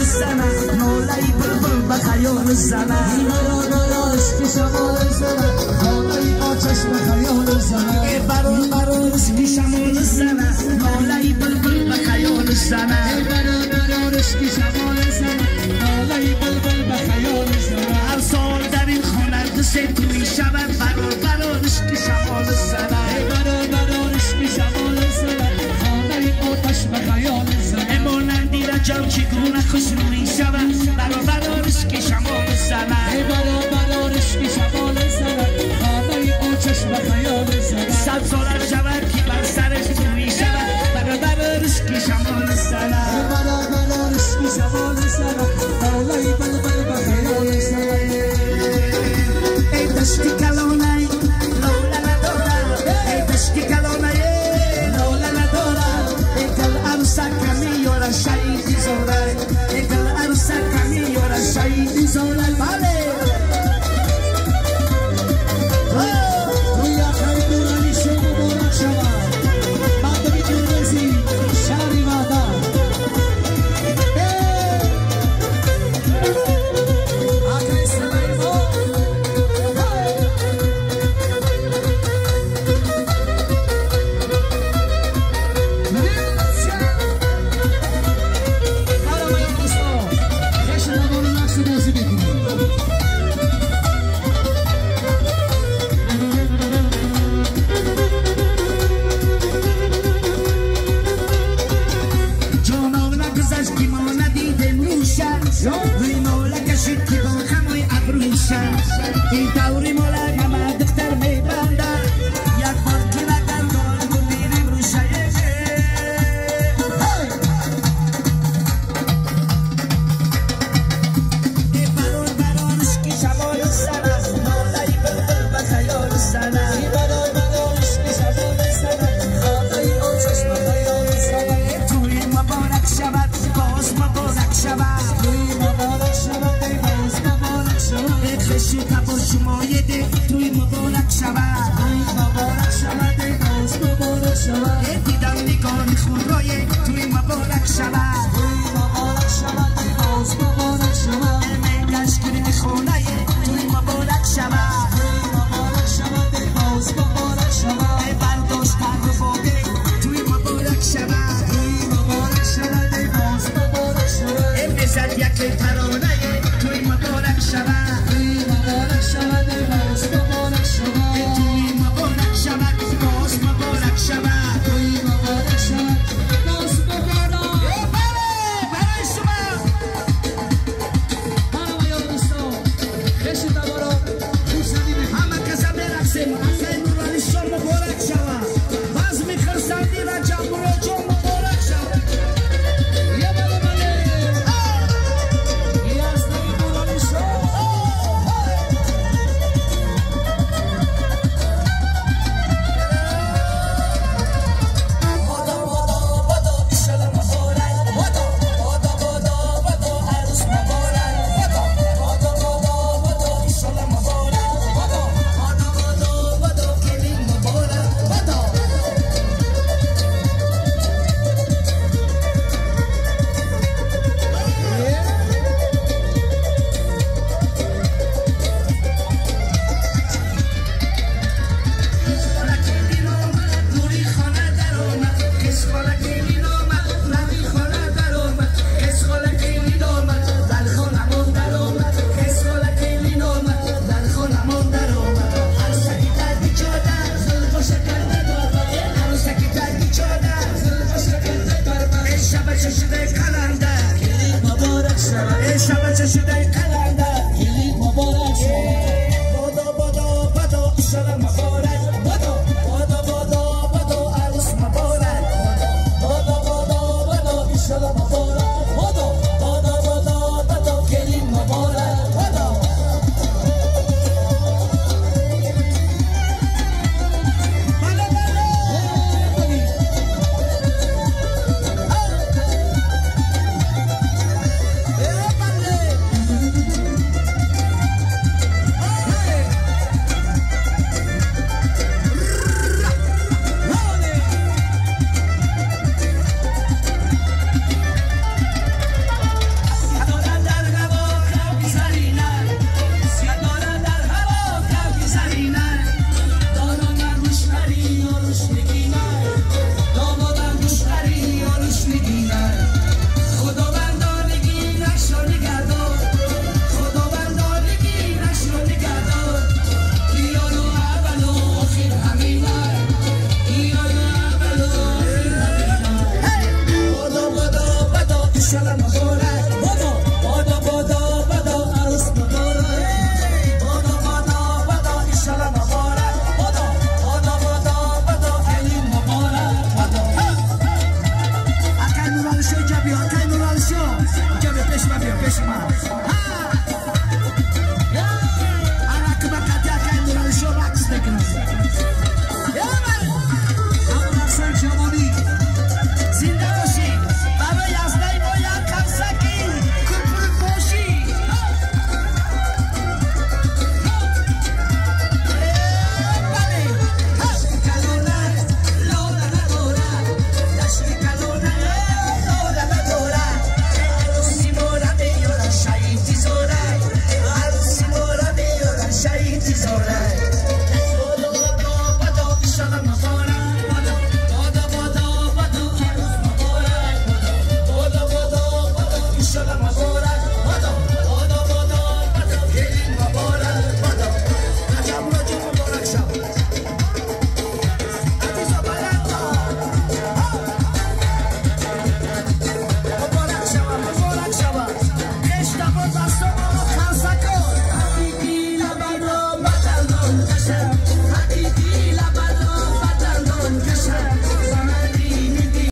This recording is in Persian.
شمال سنه نالای بلبل به خیال زنه ای برادر عشق شمال سنه نالای آتش به خیال زنه ای برادر عشق شمال سنه نالای بلبل به خیال زنه ای برادر عشق شمال سنه نالای بلبل به خیال زنه هر سال در این خانه قصه تو می شود برادر عشق شمال سنه ای برادر عشق شمال سنه نالای آتش به خیال زنه مانندی رجب چگونه خوشرو می شود برادر عشق شمال سنه ای برادر عشق شمال سنه نالای آتش به خیال زنه صد سال شود که بر سرش تو می شود برادر عشق شمال سنه ای برادر عشق شمال سنه نالای بلبل به خیال زنه ای دشتی کلانه لولا نداره ای دشتی کلانه لولا نداره ای گل عروسک میاره شهیدی زوره ای گل عروسک میاره شهیدی زوره بله روی آخری دورانی شو مبارک شود بعد میتون رزی شهری مادر آقای سلیمو روی مولا کشید که با خموی ابروشن این دوری مولا همه دختر میبندن یک بار که نکن کار رو میریم رو شایشه ای برادر عشق شمال سنه نالای بلبل به خیال سنه ای برادر عشق شمال سنه نالای آتش به خیال سنه توی مبارک شود باز مبارک شود خشی تبا شمایده توی مبارک شود مبارک شود ای باز مبارک شود ای دیدم نگاه خود رایه توی مبارک شود مبارک شود ای باز مبارک شود ای گشکری خونه توی مبارک شود مبارک شود ای باز مبارک شود ای برداشت تر باده توی مبارک شود مبارک شود ای باز شو جبی ها تای نورال شو جبی پیش ما بیا پیش ما